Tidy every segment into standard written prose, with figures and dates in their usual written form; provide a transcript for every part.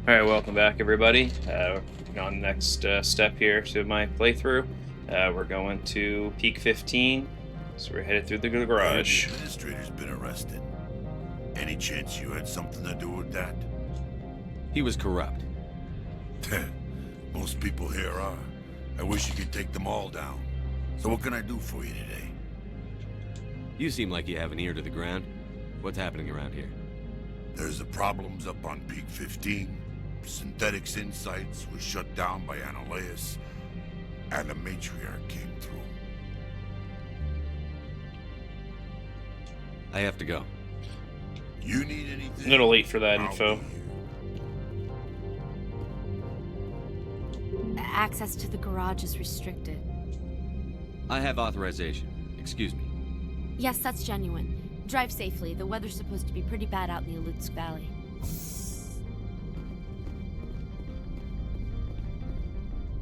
Alright, welcome back everybody. On the next step here to my playthrough. We're going to Peak 15, so we're headed through the I heard the garage. administrator's been arrested. Any chance you had something to do with that? He was corrupt. Most people here are. I wish you could take them all down. So what can I do for you today? You seem like you have an ear to the ground. What's happening around here? There's the problems up on Peak 15. Synthetics Insights was shut down by Annihilus, and the Matriarch came through. I have to go. You need anything? A little late for that I'll info. be here. Access to the garage is restricted. I have authorization. Excuse me. Yes, that's genuine. Drive safely. The weather's supposed to be pretty bad out in the Alutsk Valley.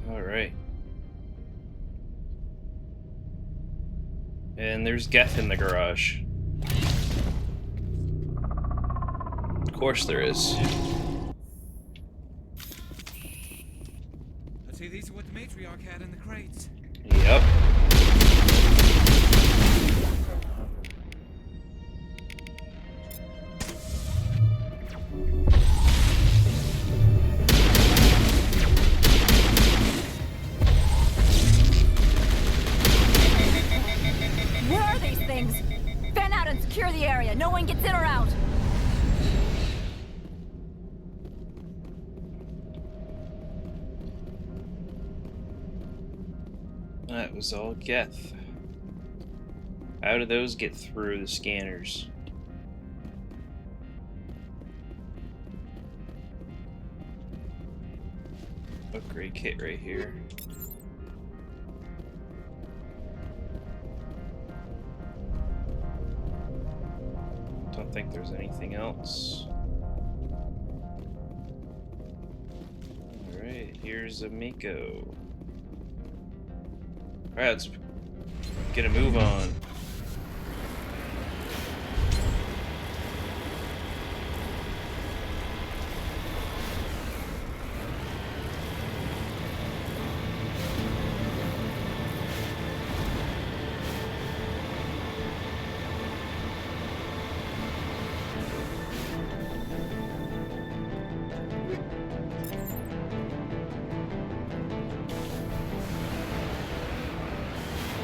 Alright. And there's Geth in the garage. Of course there is. I see these are what the Matriarch had in the crates. Yep. Where are these things? Fan out and secure the area. No one gets in or out. That was all Geth. How do those get through the scanners? Upgrade kit right here. Don't think there's anything else. Alright, here's a Mako. Alright, let's get a move on.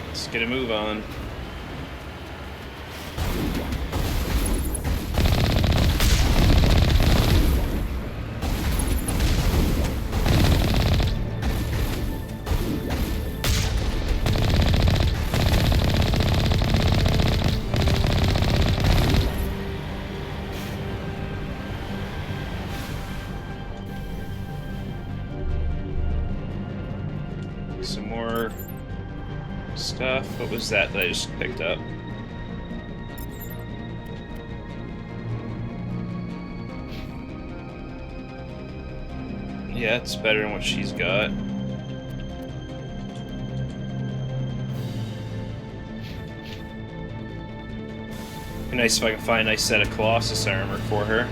Let's get a move on. Some more stuff. What was that I just picked up? Yeah, it's better than what she's got. Be nice if I can find a nice set of Colossus armor for her.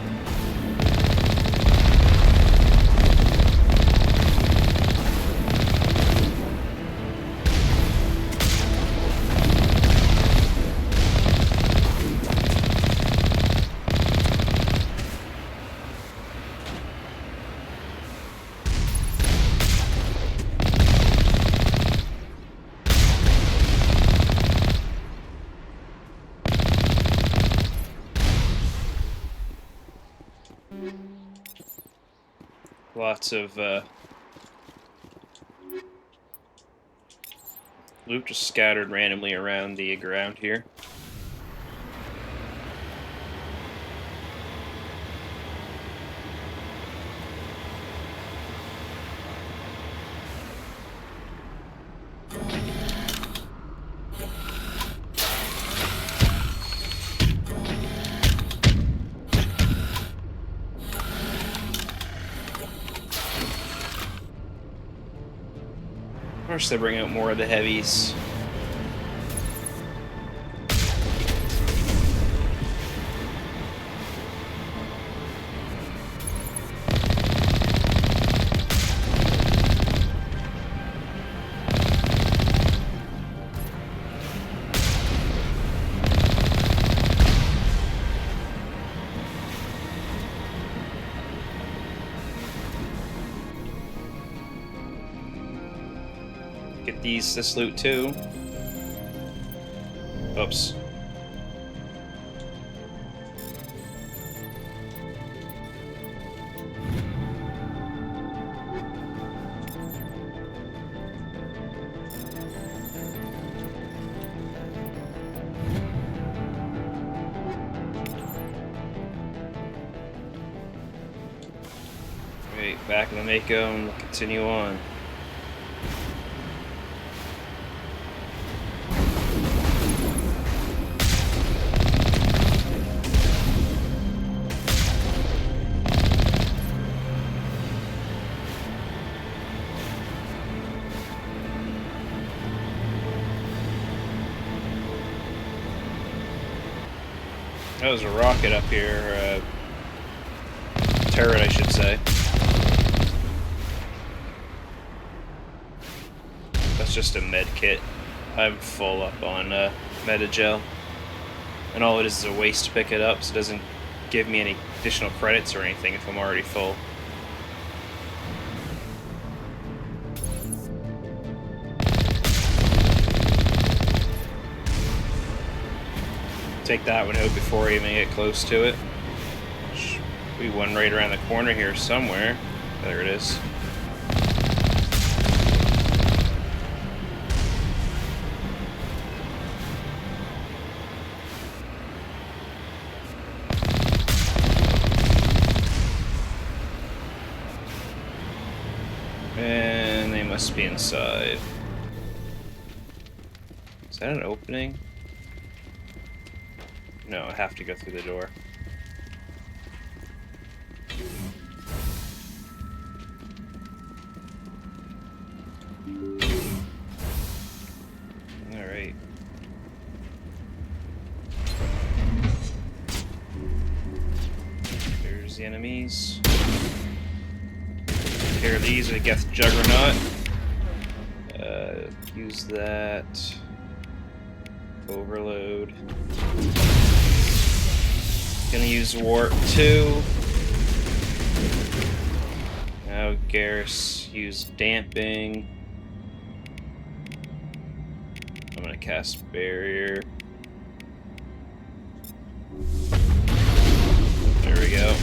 Lots of loot just scattered randomly around the ground here. Of course, they bring out more of the heavies. Get this loot too. Oops. Right, back in the Mako and we'll continue on. That was a rocket up here, turret I should say. That's just a med kit. I'm full up on Metagel. And all it is a waste to pick it up, so it doesn't give me any additional credits or anything if I'm already full. Take that one out before I even get close to it. Should be one right around the corner here somewhere. There it is. And they must be inside. Is that an opening? No, I have to go through the door. Alright. There's the enemies. Here, these are Geth Juggernaut. Use that. Overload. Gonna use Warp 2. Now Garrus use Damping. I'm gonna cast Barrier. There we go.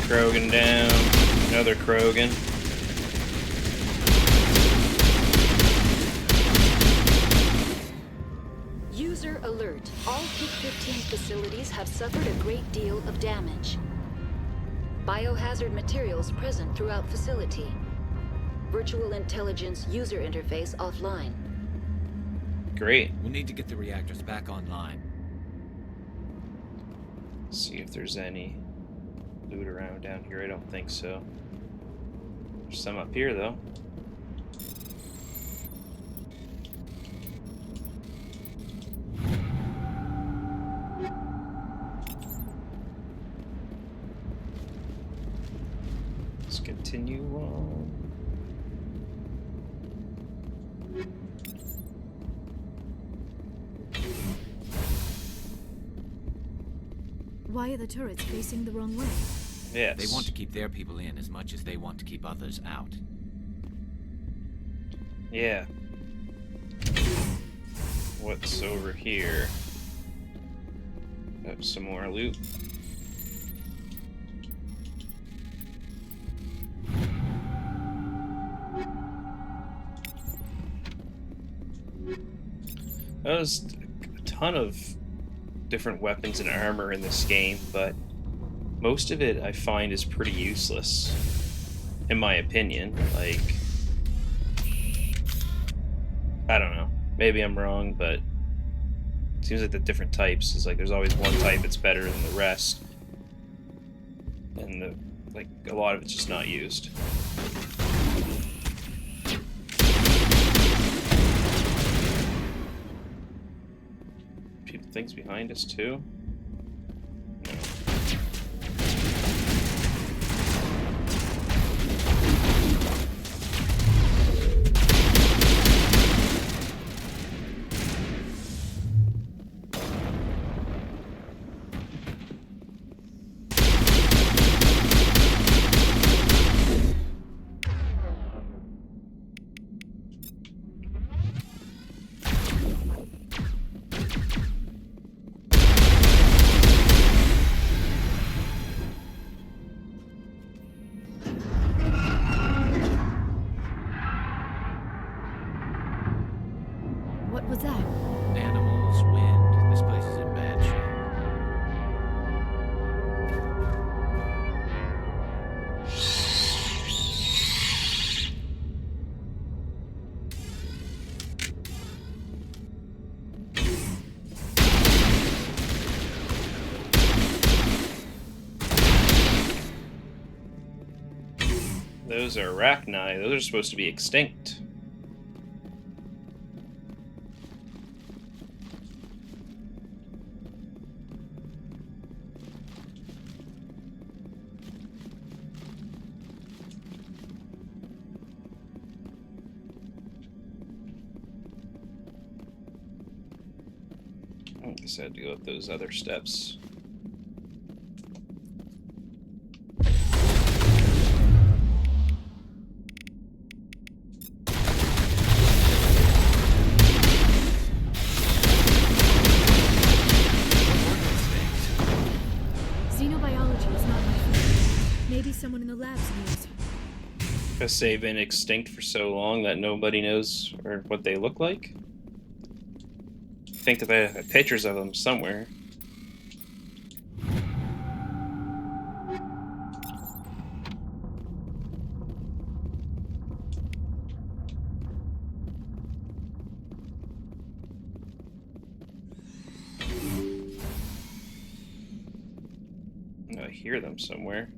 Krogan down. Another Krogan. User alert. All Peak 15 facilities have suffered a great deal of damage. Biohazard materials present throughout facility. Virtual intelligence user interface offline. Great. We'll need to get the reactors back online. See if there's any loot around down here. I don't think so. There's some up here though. Let's continue on. Why are the turrets facing the wrong way? Yes. They want to keep their people in as much as they want to keep others out. Yeah. What's over here? Got some more loot. There's a ton of different weapons and armor in this game, but most of it I find is pretty useless, in my opinion. Like, I don't know. Maybe I'm wrong, but it seems like the different types is like there's always one type that's better than the rest, and like a lot of it's just not used. Things behind us too? No. that? Animals, wind. This place is in bad shape. Those are Rachni. Those are supposed to be extinct. I guess I had to go up those other steps. Xenobiology is not my field. Maybe someone in the labs knows. Because they've been extinct for so long that nobody knows or what they look like. I think that they have pictures of them somewhere. I hear them somewhere.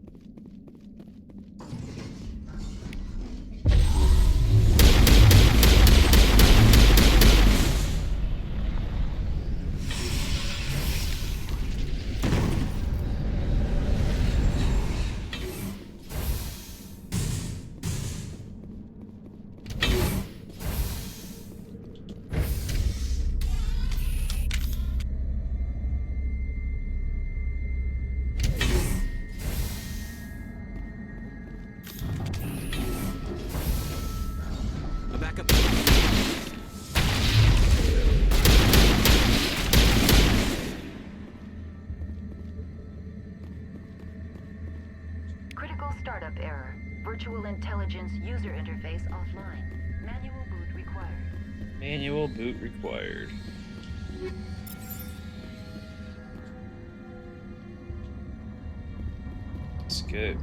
Back up. Critical startup error. Virtual intelligence user interface offline. Manual boot required. Manual boot required. That's good.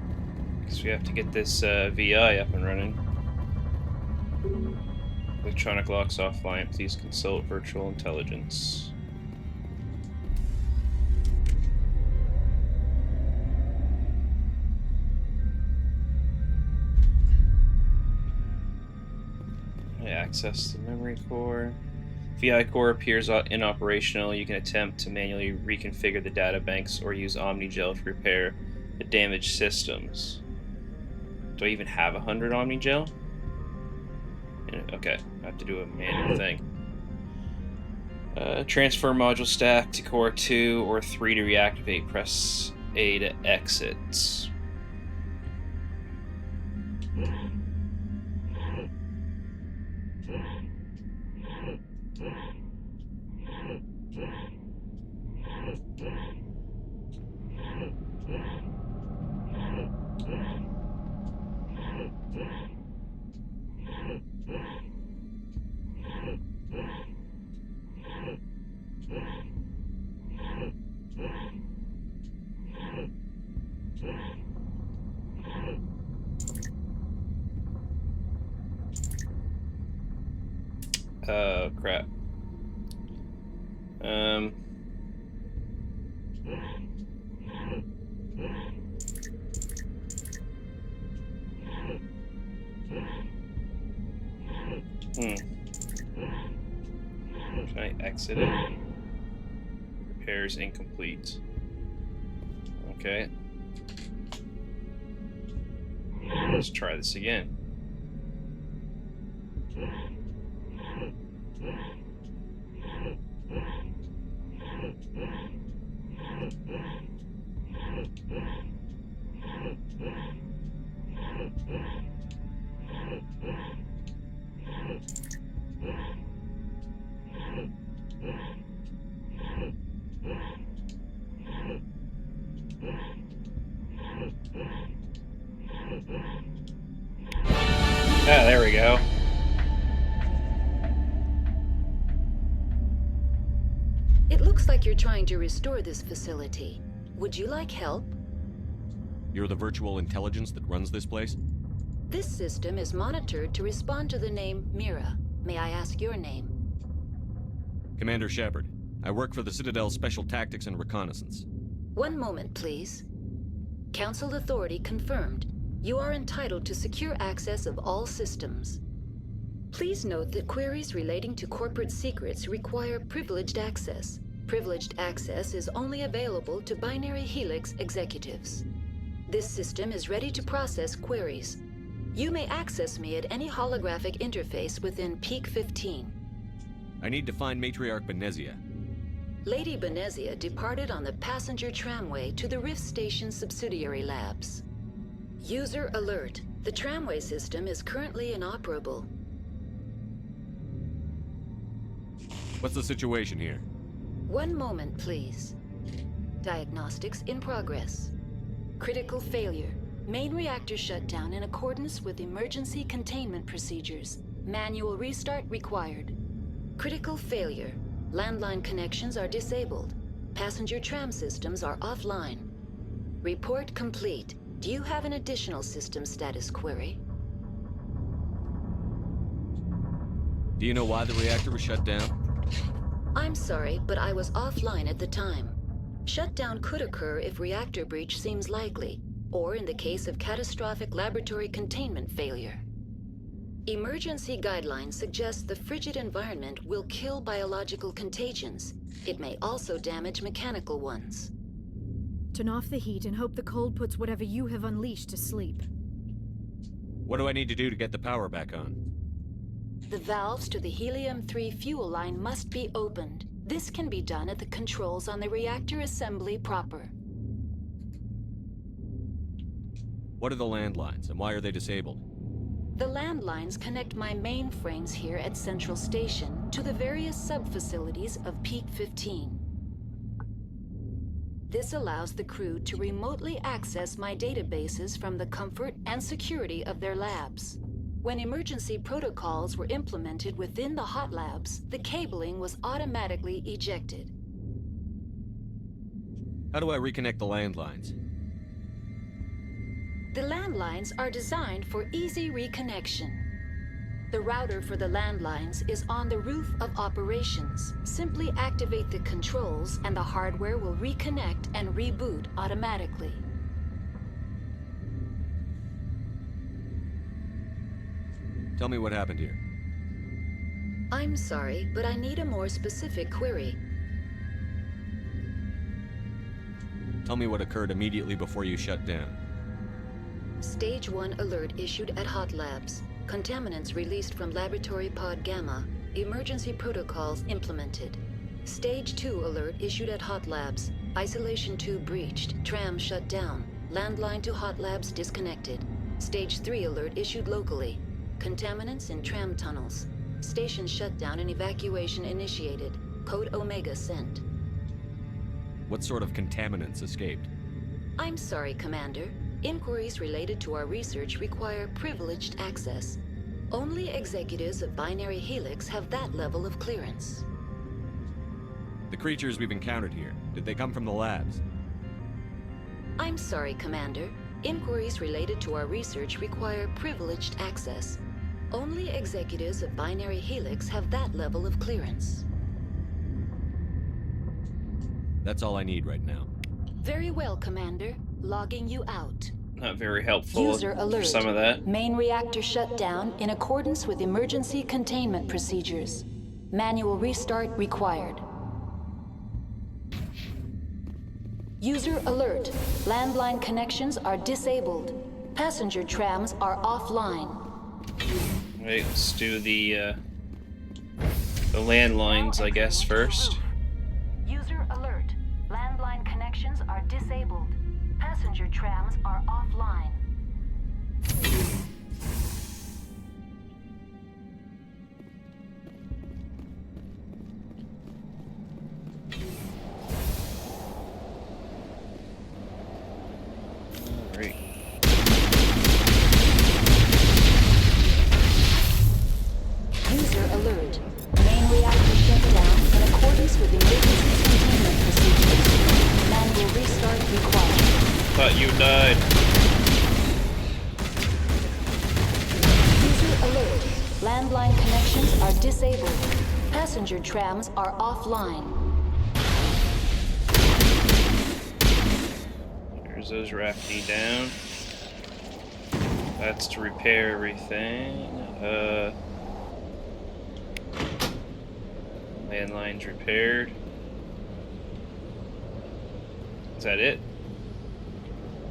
Because we have to get this VI up and running. Electronic locks offline. Please consult virtual intelligence. Access the memory core. VI core appears inoperational. You can attempt to manually reconfigure the data banks or use OmniGel to repair the damaged systems. Do I even have 100 OmniGel? Okay, I have to do a manual thing. Transfer module stack to core 2 or 3 to reactivate. Press A to exit. Oh, crap. Can I exit it? Repairs incomplete. Okay. Let's try this again. Ah, there we go. It looks like you're trying to restore this facility. Would you like help? You're the virtual intelligence that runs this place? This system is monitored to respond to the name Mira. May I ask your name? Commander Shepard. I work for the Citadel's Special Tactics and Reconnaissance. One moment, please. Council authority confirmed. You are entitled to secure access of all systems. Please note that queries relating to corporate secrets require privileged access. Privileged access is only available to Binary Helix executives. This system is ready to process queries. You may access me at any holographic interface within Peak 15. I need to find Matriarch Benezia. Lady Benezia departed on the passenger tramway to the Rift Station subsidiary labs. User alert. The tramway system is currently inoperable. What's the situation here? One moment, please. Diagnostics in progress. Critical failure. Main reactor shut down in accordance with emergency containment procedures. Manual restart required. Critical failure. Landline connections are disabled. Passenger tram systems are offline. Report complete. Do you have an additional system status query? Do you know why the reactor was shut down? I'm sorry, but I was offline at the time. Shutdown could occur if reactor breach seems likely, or in the case of catastrophic laboratory containment failure. Emergency guidelines suggest the frigid environment will kill biological contagions. It may also damage mechanical ones. Turn off the heat and hope the cold puts whatever you have unleashed to sleep. What do I need to do to get the power back on? The valves to the helium-3 fuel line must be opened. This can be done at the controls on the reactor assembly proper. What are the landlines, and why are they disabled? The landlines connect my mainframes here at Central Station to the various sub-facilities of Peak 15. This allows the crew to remotely access my databases from the comfort and security of their labs. When emergency protocols were implemented within the hot labs, the cabling was automatically ejected. How do I reconnect the landlines? The landlines are designed for easy reconnection. The router for the landlines is on the roof of operations. Simply activate the controls and the hardware will reconnect and reboot automatically. Tell me what happened here. I'm sorry, but I need a more specific query. Tell me what occurred immediately before you shut down. Stage 1 alert issued at Hot Labs. Contaminants released from Laboratory Pod Gamma. Emergency protocols implemented. Stage 2 alert issued at Hot Labs. Isolation 2 breached. Tram shut down. Landline to Hot Labs disconnected. Stage 3 alert issued locally. Contaminants in tram tunnels. Station shutdown and evacuation initiated. Code Omega sent. What sort of contaminants escaped? I'm sorry, Commander. Inquiries related to our research require privileged access. Only executives of Binary Helix have that level of clearance. The creatures we've encountered here, did they come from the labs? I'm sorry, Commander. Inquiries related to our research require privileged access. Only executives of Binary Helix have that level of clearance. That's all I need right now. Very well, Commander. Logging you out. Not very helpful User for alert. some of that. Main reactor shut down in accordance with emergency containment procedures. Manual restart required. User alert. Landline connections are disabled. Passenger trams are offline. Right, let's do the landlines, I guess, first. User alert. Landline connections are disabled. Passenger trams are offline. Alright. User alert. Main reactor shut down in accordance with emergency thought you died. User alert. Landline connections are disabled. Passenger trams are offline. There's those Rachni down. That's to repair everything. Landline's repaired. Is that it?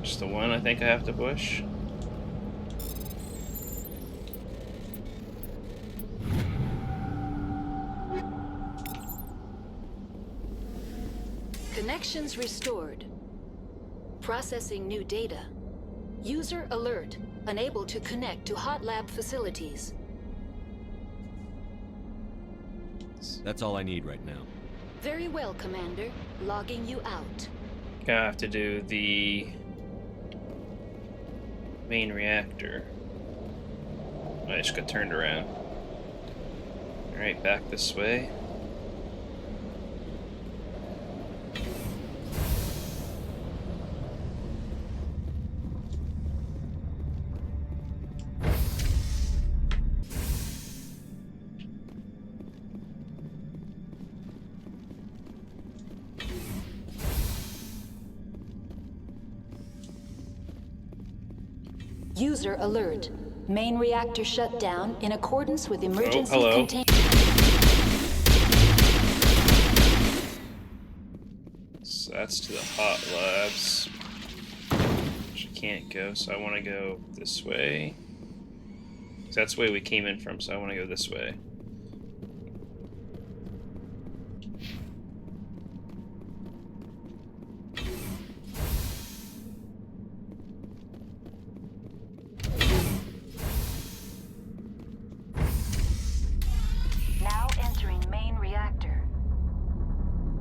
Just the one I think I have to push? Connections restored. Processing new data. User alert. Unable to connect to hot lab facilities. That's all I need right now. Very well, Commander. Logging you out. I have to do the main reactor. I just got turned around. Alright, back this way. User alert. Main reactor shut down in accordance with emergency hello. containment. So that's to the hot labs. Which I can't go, so I want to go this way. So that's the way we came in from, so I want to go this way. Now entering main reactor.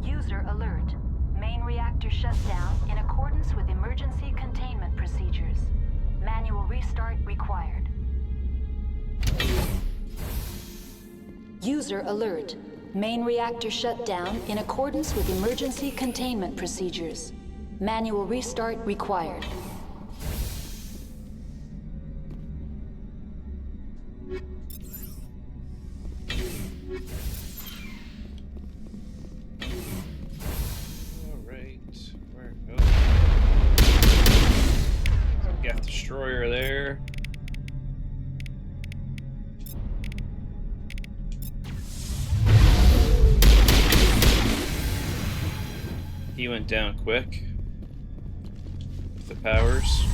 User alert. Main reactor shut down in accordance with emergency containment procedures. Manual restart required. User alert. Main reactor shut down in accordance with emergency containment procedures. Manual restart required. Alright, where Geth Destroyer there. He went down quick with the powers.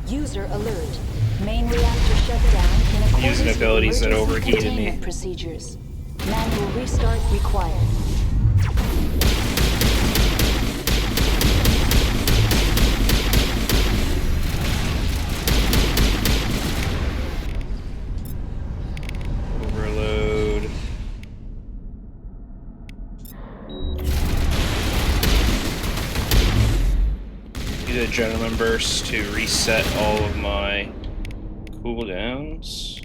User alert. Main reactor shut down in accordance Using with abilities that emergency overheated me. containment procedures. Manual restart required. Overload. Do the adrenaline burst to reset all of my cooldowns.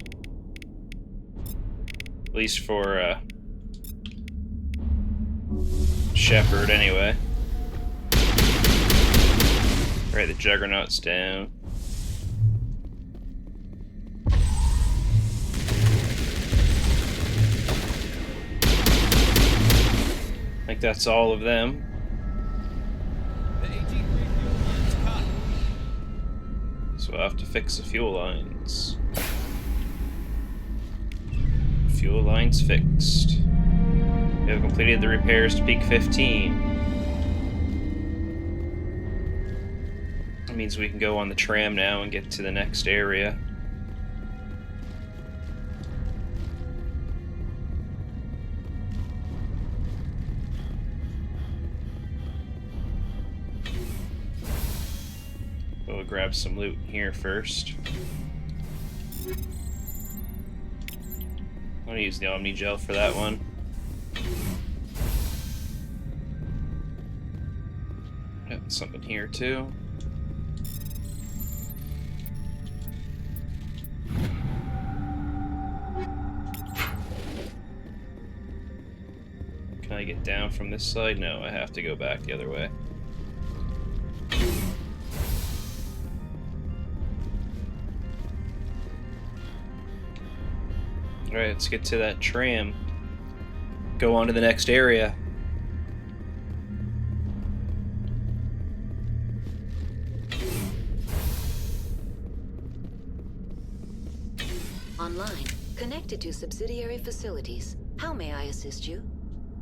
At least for Shepard, anyway. Alright, the Juggernaut's down. I think that's all of them. The AT-3 fuel line's cut. So I'll have to fix the fuel lines. Fuel lines fixed. We have completed the repairs to Peak 15. That means we can go on the tram now and get to the next area. We'll grab some loot here first. I'm gonna use the Omni Gel for that one. something here too. Can I get down from this side? No, I have to go back the other way. Alright, let's get to that tram. Go on to the next area. Online, connected to subsidiary facilities. How may I assist you?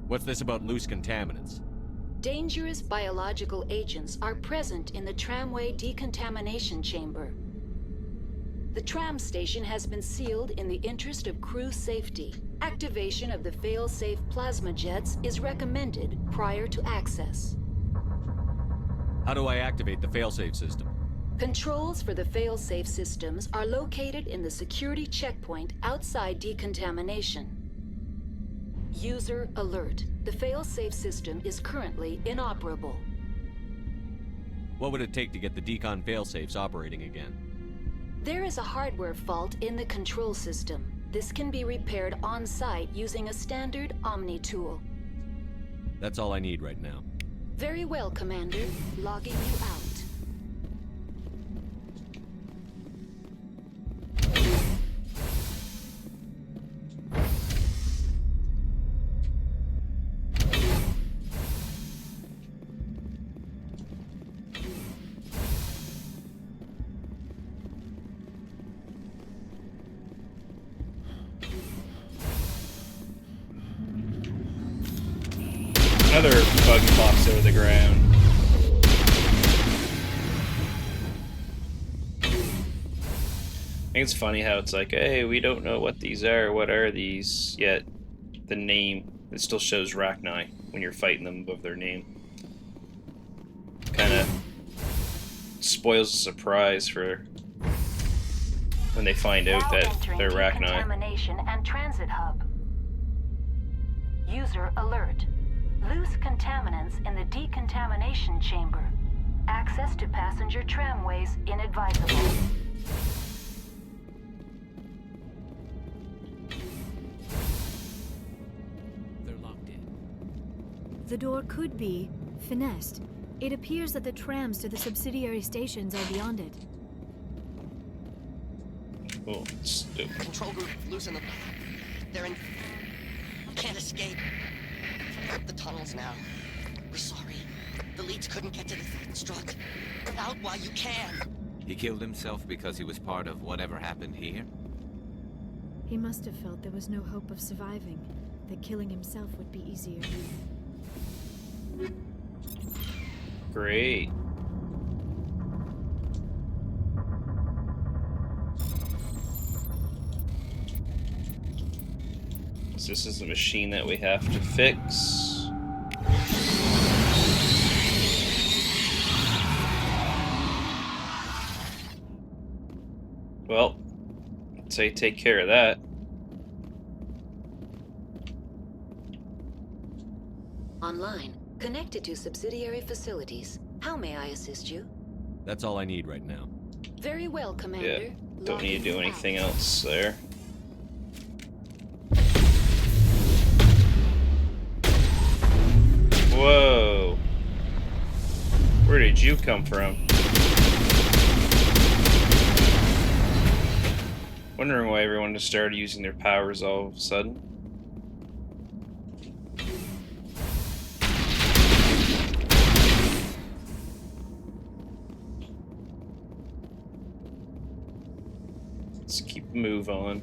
What's this about loose contaminants? Dangerous biological agents are present in the tramway decontamination chamber. The tram station has been sealed in the interest of crew safety. Activation of the fail-safe plasma jets is recommended prior to access. How do I activate the failsafe system? Controls for the fail-safe systems are located in the security checkpoint outside decontamination. User alert. The fail-safe system is currently inoperable. What would it take to get the decon failsafes operating again? There is a hardware fault in the control system. This can be repaired on-site using a standard Omni tool. That's all I need right now. Very well, Commander. Logging you out. Another bug pops over the ground. I think it's funny how it's like, hey, we don't know what these are, what are these, yet the name, it still shows Rachni when you're fighting them above their name. Kind of spoils the surprise for when they find out that they're Rachni. Decontamination and transit hub. User alert. Loose contaminants in the decontamination chamber. Access to passenger tramways inadvisable. They're locked in. The door could be finessed. It appears that the trams to the subsidiary stations are beyond it. Oh, stupid. Control group, loosen them. They're in... Can't escape. Up the tunnels now. We're sorry. The leads couldn't get to the struck. Get out while you can. He killed himself because he was part of whatever happened here? He must have felt there was no hope of surviving, that killing himself would be easier. Great. So this is the machine that we have to fix. Well, I'd say take care of that. Online, connected to subsidiary facilities. How may I assist you? That's all I need right now. Very well, Commander. Yeah, don't need to do Logging anything out. else there. Whoa. Where did you come from? Wondering why everyone just started using their powers all of a sudden. Let's keep the move on.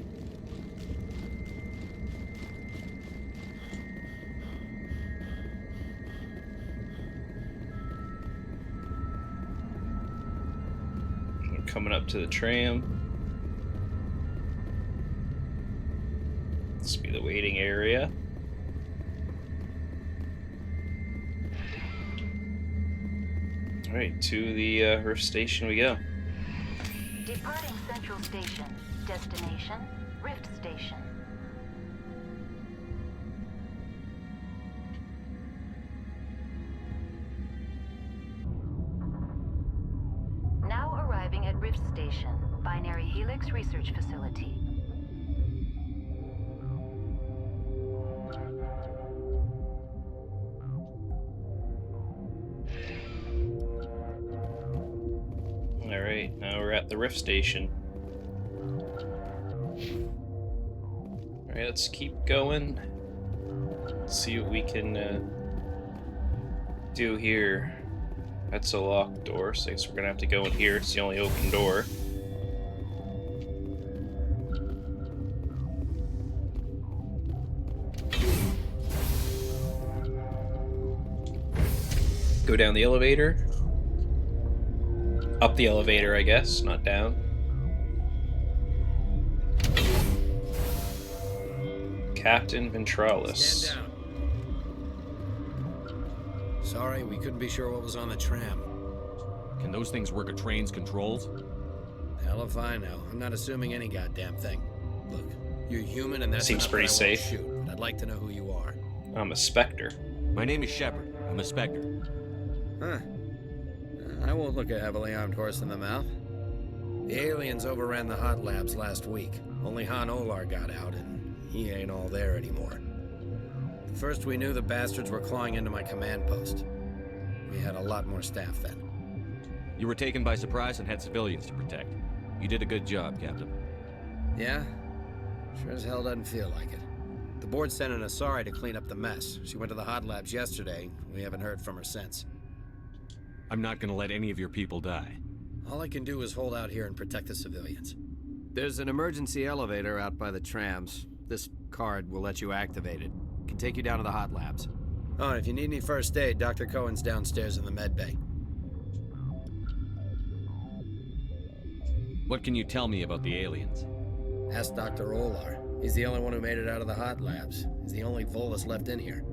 We're coming up to the tram. This will be the waiting area. Alright, to the Rift Station we go. Departing Central Station. Destination, Rift Station. Binary Helix Research Facility. Alright, now we're at the Rift Station. Alright, let's keep going. Let's see what we can do here. That's a locked door, so I guess we're gonna have to go in here. It's the only open door. Go down the elevator. Up the elevator, I guess, not down. Captain Ventralis. Stand down. Sorry, we couldn't be sure what was on the tram. Can those things work a train's controls? Hell if I know. I'm not assuming any goddamn thing. Look, you're human and that's Seems enough pretty that I won't safe. shoot, but I'd like to know who you are. I'm a Spectre. My name is Shepard. I'm a Spectre. Huh. I won't look a heavily armed horse in the mouth. The aliens overran the hot labs last week. Only Han Olar got out, and he ain't all there anymore. The first we knew, the bastards were clawing into my command post. We had a lot more staff then. You were taken by surprise and had civilians to protect. You did a good job, Captain. Yeah? Sure as hell doesn't feel like it. The board sent an Asari to clean up the mess. She went to the hot labs yesterday. We haven't heard from her since. I'm not gonna let any of your people die. All I can do is hold out here and protect the civilians. There's an emergency elevator out by the trams. This card will let you activate it. Can take you down to the hot labs. Oh, and if you need any first aid, Dr. Cohen's downstairs in the med bay. What can you tell me about the aliens? Ask Dr. Olar. He's the only one who made it out of the hot labs. He's the only Volus left in here.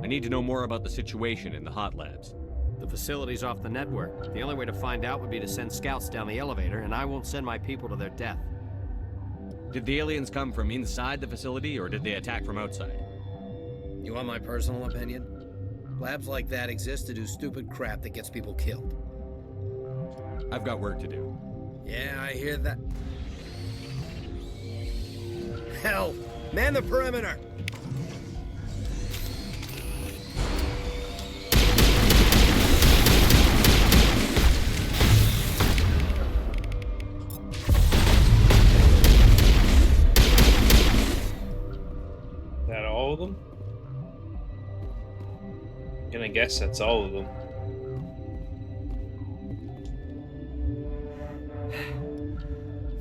I need to know more about the situation in the hot labs. The facility's off the network. The only way to find out would be to send scouts down the elevator, and I won't send my people to their death. Did the aliens come from inside the facility, or did they attack from outside? You want my personal opinion? Labs like that exist to do stupid crap that gets people killed. I've got work to do. Yeah, I hear that. Hell! Man the perimeter! That all of them? Gonna guess that's all of them.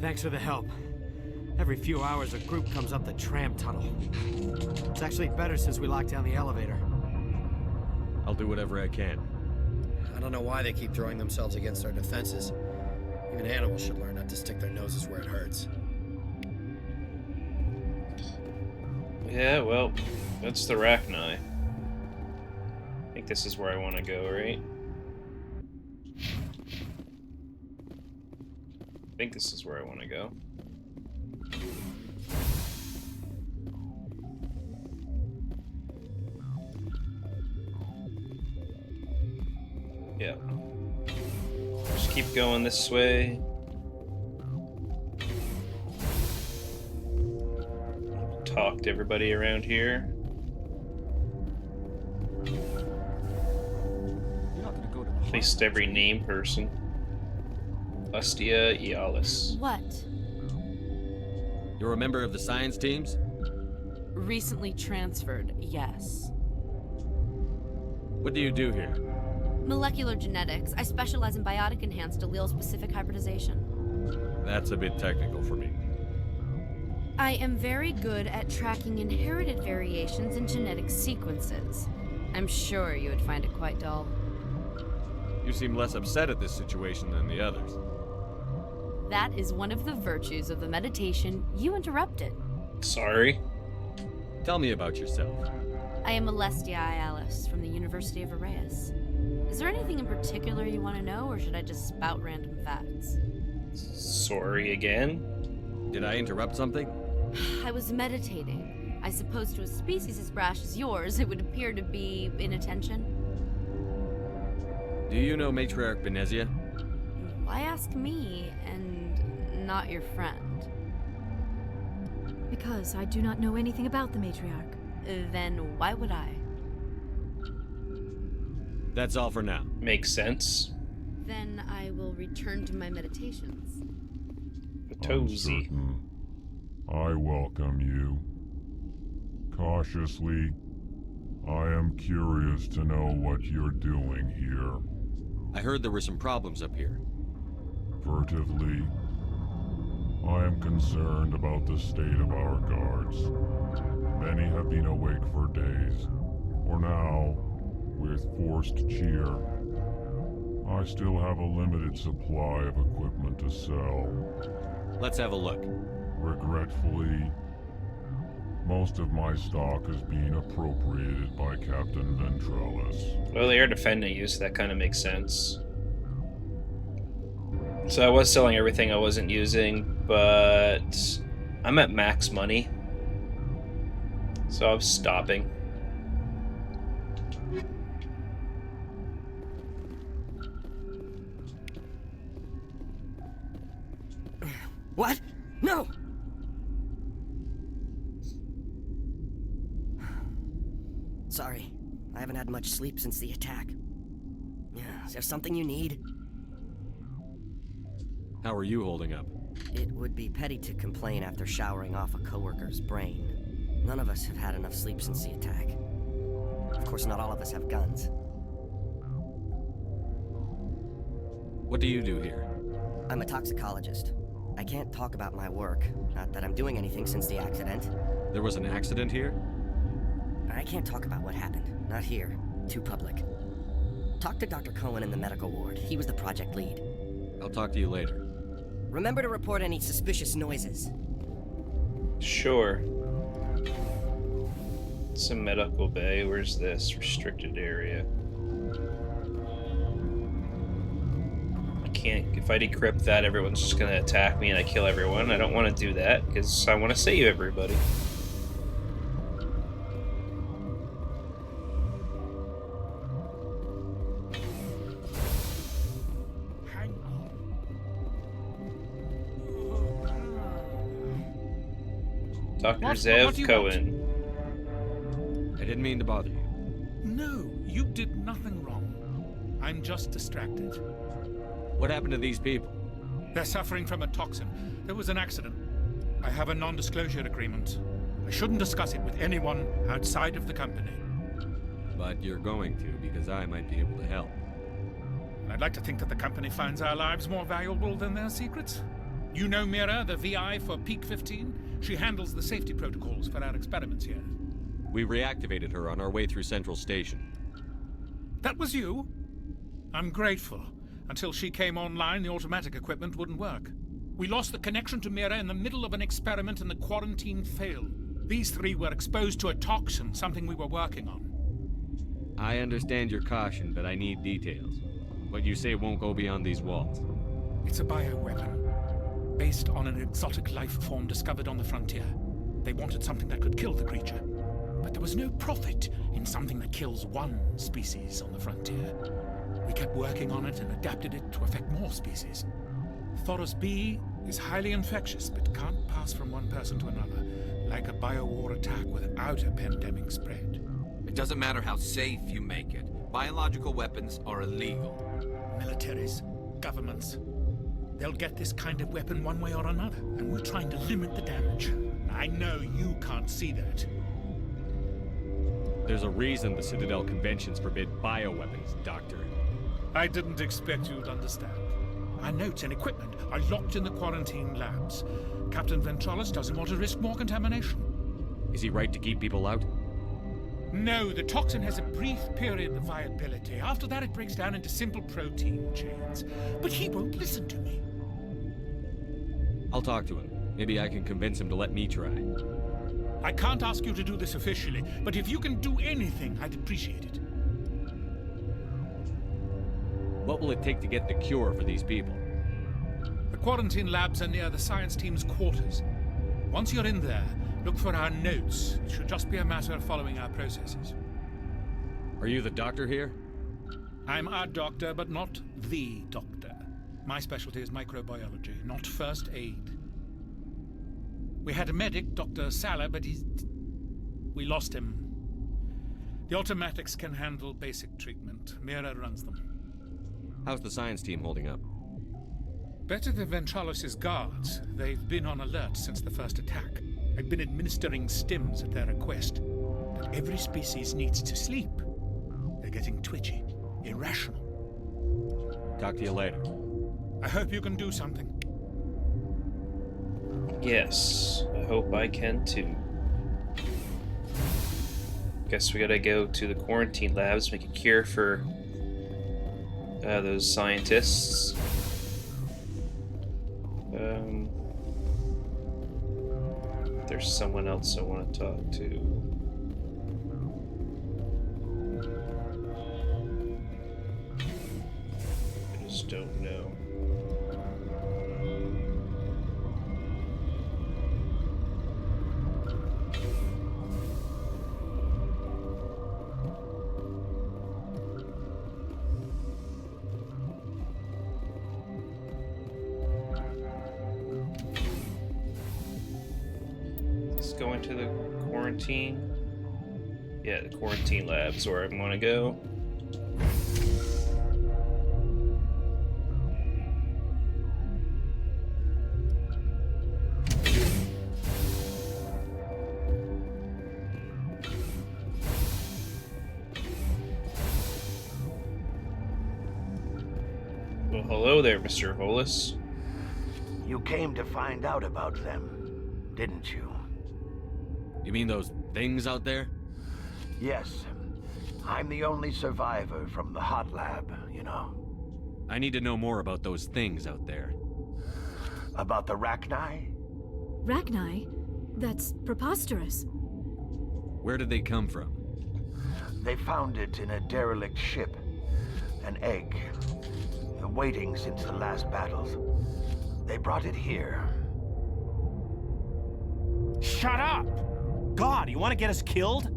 Thanks for the help. Every few hours, a group comes up the tram tunnel. It's actually better since we locked down the elevator. I'll do whatever I can. I don't know why they keep throwing themselves against our defenses. Even animals should learn not to stick their noses where it hurts. Yeah, well, that's the Rachni. I think this is where I want to go, right? I think this is where I want to go. Yeah. Just keep going this way. Talk to everybody around here. At least every named person. Ustia Ealis. What? You're a member of the science teams? Recently transferred, yes. What do you do here? Molecular genetics. I specialize in biotic-enhanced allele-specific hybridization. That's a bit technical for me. I am very good at tracking inherited variations in genetic sequences. I'm sure you would find it quite dull. You seem less upset at this situation than the others. That is one of the virtues of the meditation you interrupted. Sorry. Tell me about yourself. I am Alestia Alice from the University of Arraeus. Is there anything in particular you want to know, or should I just spout random facts? Sorry again? Did I interrupt something? I was meditating. I suppose to a species as brash as yours, it would appear to be inattention. Do you know Matriarch Benezia? Why ask me and not your friend? Because I do not know anything about the Matriarch. Then why would I? That's all for now. Makes sense. Then I will return to my meditations. Tozy. I welcome you. Cautiously, I am curious to know what you're doing here. I heard there were some problems up here. Furtively, I am concerned about the state of our guards. Many have been awake for days, or now, with forced cheer. I still have a limited supply of equipment to sell. Let's have a look. Regretfully, most of my stock is being appropriated by Captain Ventrellis. Well, they are defending you, so that kind of makes sense. So I was selling everything I wasn't using, but I'm at max money. So I'm stopping. What? No! Sorry, I haven't had much sleep since the attack. Yeah, is there something you need? How are you holding up? It would be petty to complain after showering off a coworker's brain. None of us have had enough sleep since the attack. Of course, not all of us have guns. What do you do here? I'm a toxicologist. I can't talk about my work, not that I'm doing anything since the accident. There was an accident here? I can't talk about what happened. Not here. Too public. Talk to Dr. Cohen in the medical ward. He was the project lead. I'll talk to you later. Remember to report any suspicious noises. Sure. It's a medical bay. Where's this? Restricted area. I can't... If I decrypt that, everyone's just gonna attack me and I kill everyone. I don't want to do that, because I want to save everybody. Dr. Zev Cohen. I didn't mean to bother you. No, you did nothing wrong. I'm just distracted. What happened to these people? They're suffering from a toxin. There was an accident. I have a non-disclosure agreement. I shouldn't discuss it with anyone outside of the company. But you're going to, because I might be able to help. I'd like to think that the company finds our lives more valuable than their secrets. You know Mira, the VI for Peak 15? She handles the safety protocols for our experiments here. We reactivated her on our way through Central Station. That was you? I'm grateful. Until she came online, the automatic equipment wouldn't work. We lost the connection to Mira in the middle of an experiment and the quarantine failed. These three were exposed to a toxin, something we were working on. I understand your caution, but I need details. What you say won't go beyond these walls. It's a bioweapon, based on an exotic life form discovered on the frontier. They wanted something that could kill the creature. But there was no profit in something that kills one species on the frontier. We kept working on it and adapted it to affect more species. Thoros B is highly infectious, but can't pass from one person to another, like a biowar attack without a pandemic spread. It doesn't matter how safe you make it. Biological weapons are illegal. Militaries, governments, they'll get this kind of weapon one way or another, and we're trying to limit the damage. I know you can't see that. There's a reason the Citadel conventions forbid bioweapons, Doctor. I didn't expect you'd understand. Our notes and equipment are locked in the quarantine labs. Captain Ventrellis doesn't want to risk more contamination. Is he right to keep people out? No, the toxin has a brief period of viability. After that, it breaks down into simple protein chains. But he won't listen to me. I'll talk to him. Maybe I can convince him to let me try. I can't ask you to do this officially, but if you can do anything, I'd appreciate it. What will it take to get the cure for these people? The quarantine labs are near the science team's quarters. Once you're in there, look for our notes. It should just be a matter of following our processes. Are you the doctor here? I'm our doctor, but not the doctor. My specialty is microbiology, not first aid. We had a medic, Dr. Salah, but we lost him. The automatics can handle basic treatment. Mira runs them. How's the science team holding up? Better than Ventralos' guards. They've been on alert since the first attack. I've been administering stims at their request. But every species needs to sleep. They're getting twitchy, irrational. Talk to you later. I hope you can do something. Yes, I hope I can too. Guess we gotta go to the quarantine labs, make a cure for those scientists. There's someone else I want to talk to. I just don't know. Go into the quarantine. Yeah, the quarantine lab's where I want to go. Well, hello there, Mr. Hollis. You came to find out about them, didn't you? You mean those things out there? Yes. I'm the only survivor from the hot lab, you know. I need to know more about those things out there. About the Rachni? Rachni? That's preposterous. Where did they come from? They found it in a derelict ship. An egg. Waiting since the last battles. They brought it here. Shut up! God, you want to get us killed?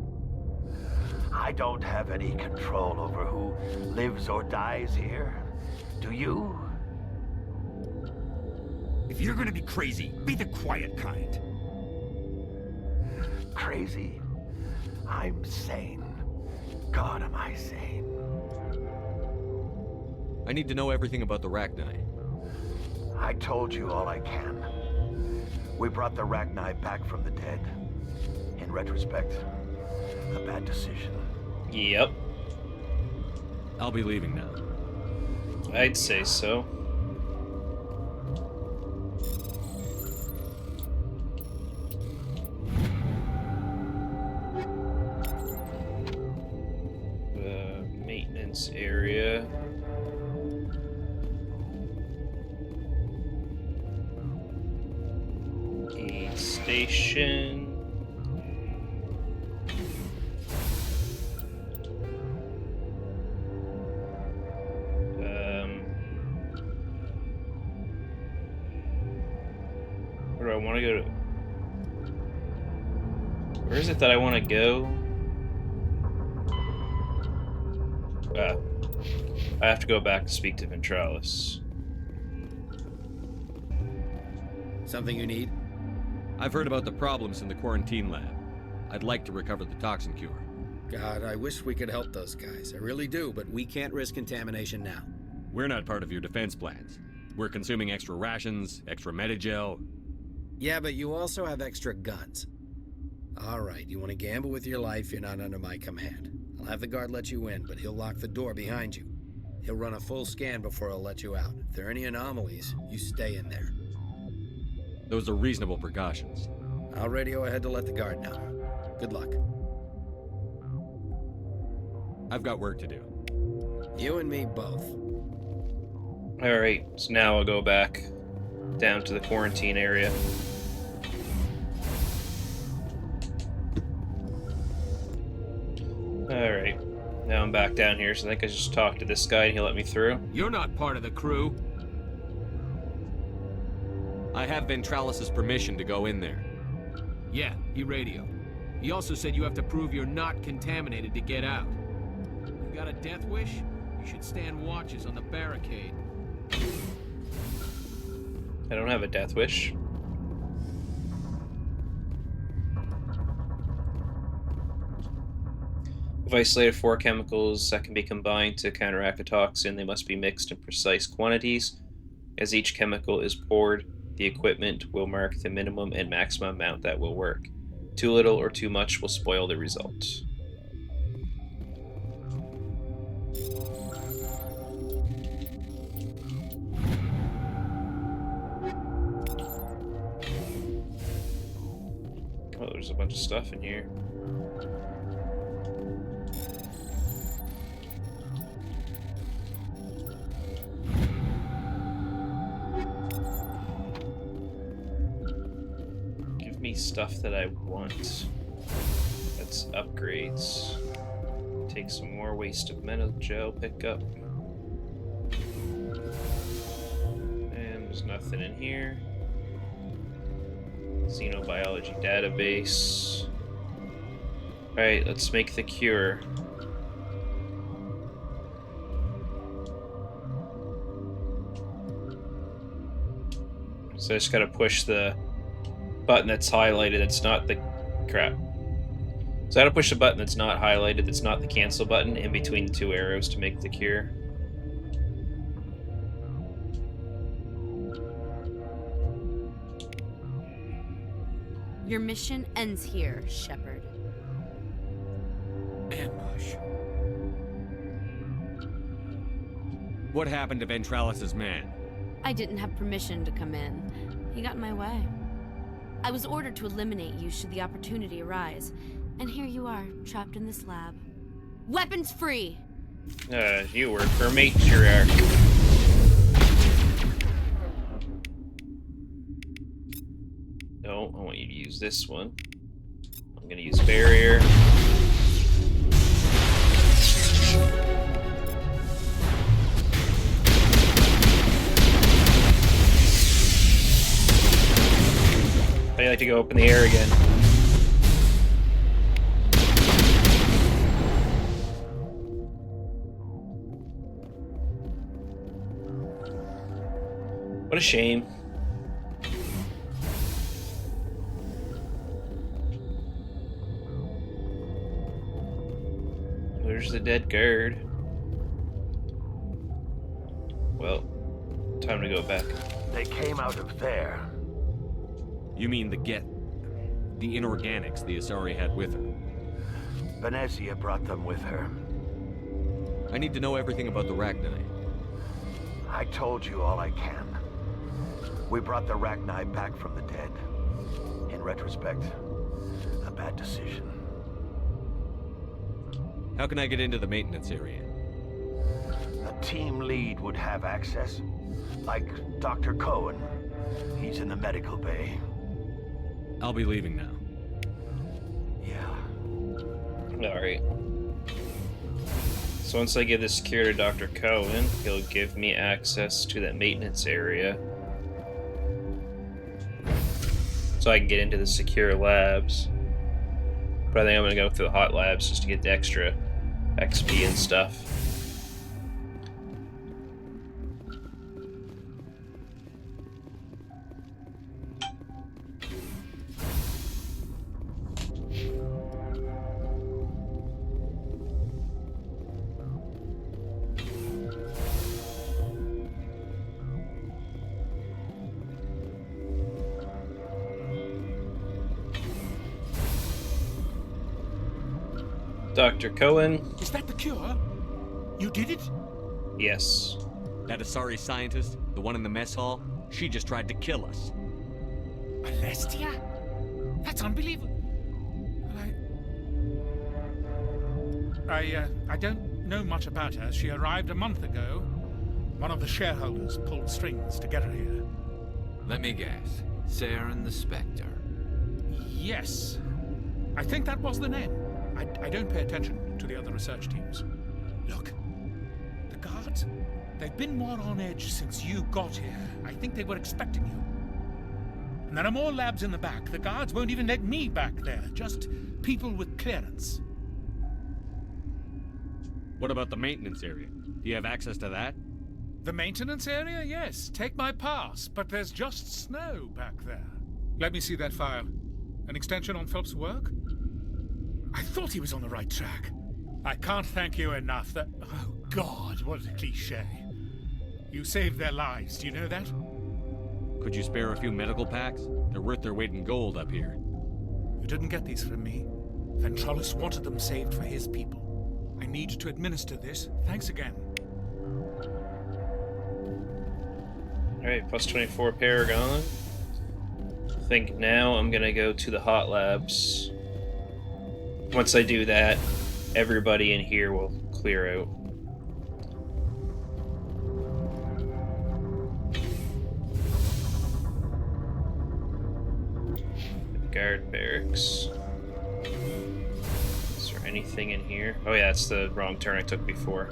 I don't have any control over who lives or dies here. Do you? If you're gonna be crazy, be the quiet kind. Crazy? I'm sane. God, am I sane? I need to know everything about the Rachni. I told you all I can. We brought the Rachni back from the dead. In retrospect, a bad decision. Yep. I'll be leaving now. I'd say so. Maintenance area. Aid station. Where do I want to go to? Where is it that I want to go? I have to go back to speak to Ventralos. Something you need? I've heard about the problems in the quarantine lab. I'd like to recover the toxin cure. God, I wish we could help those guys. I really do, but we can't risk contamination now. We're not part of your defense plans. We're consuming extra rations, extra Medigel. Yeah, but you also have extra guns. All right, you want to gamble with your life, you're not under my command. I'll have the guard let you in, but he'll lock the door behind you. He'll run a full scan before he'll let you out. If there are any anomalies, you stay in there. Those are reasonable precautions. I'll radio ahead to let the guard know. Good luck. I've got work to do. You and me both. Alright, so now I'll go back down to the quarantine area. Alright, now I'm back down here, so I think I just talked to this guy and he'll let me through. You're not part of the crew. I have Ventralos' permission to go in there. Yeah, he radioed. He also said you have to prove you're not contaminated to get out. You got a death wish? You should stand watches on the barricade. I don't have a death wish. If isolated 4 chemicals that can be combined to counteract a toxin, they must be mixed in precise quantities. As each chemical is poured, the equipment will mark the minimum and maximum amount that will work. Too little or too much will spoil the result. Oh, there's a bunch of stuff in here. Give me stuff that I want. That's upgrades. Take some more waste of metal gel pickup. And there's nothing in here. Xenobiology database. Alright, let's make the cure. So I just gotta push the button that's highlighted, that's not the... crap. So I gotta push the button that's not highlighted, that's not the cancel button, in between the 2 arrows to make the cure. Your mission ends here, Shepard. Ambush. What happened to Ventralis's man? I didn't have permission to come in. He got in my way. I was ordered to eliminate you should the opportunity arise. And here you are, trapped in this lab. Weapons free! You work for Matriarch. No, I want you to use this one. I'm gonna use barrier. I like to go up in the air again. What a shame. There's the dead guard. Well, time to go back. They came out of there. You mean the inorganics the Asari had with her? Benezia brought them with her. I need to know everything about the Rachni. I told you all I can. We brought the Rachni back from the dead. In retrospect, a bad decision. How can I get into the maintenance area? A team lead would have access. Like Dr. Cohen. He's in the medical bay. I'll be leaving now. Yeah. Alright. So once I give this cure to Dr. Cohen, he'll give me access to that maintenance area. So I can get into the secure labs. But I think I'm gonna go through the hot labs just to get the extra XP and stuff. Dr. Cohen. Is that the cure? You did it? Yes. That Asari scientist, the one in the mess hall, she just tried to kill us. Alestia? That's unbelievable. I don't know much about her. She arrived a month ago. One of the shareholders pulled strings to get her here. Let me guess. Saren the Spectre. Yes. I think that was the name. I don't pay attention to the other research teams. Look, the guards, they've been more on edge since you got here. I think they were expecting you. And there are more labs in the back. The guards won't even let me back there. Just people with clearance. What about the maintenance area? Do you have access to that? The maintenance area? Yes, take my pass, but there's just snow back there. Let me see that file. An extension on Phelps' work? I thought he was on the right track. I can't thank you enough. That... Oh, God, what a cliché. You saved their lives, do you know that? Could you spare a few medical packs? They're worth their weight in gold up here. You didn't get these from me. Ventrolus wanted them saved for his people. I need to administer this. Thanks again. Alright, plus 24 Paragon. I think now I'm gonna go to the hot labs. Once I do that, everybody in here will clear out. Guard barracks. Is there anything in here? Oh yeah, it's the wrong turn I took before.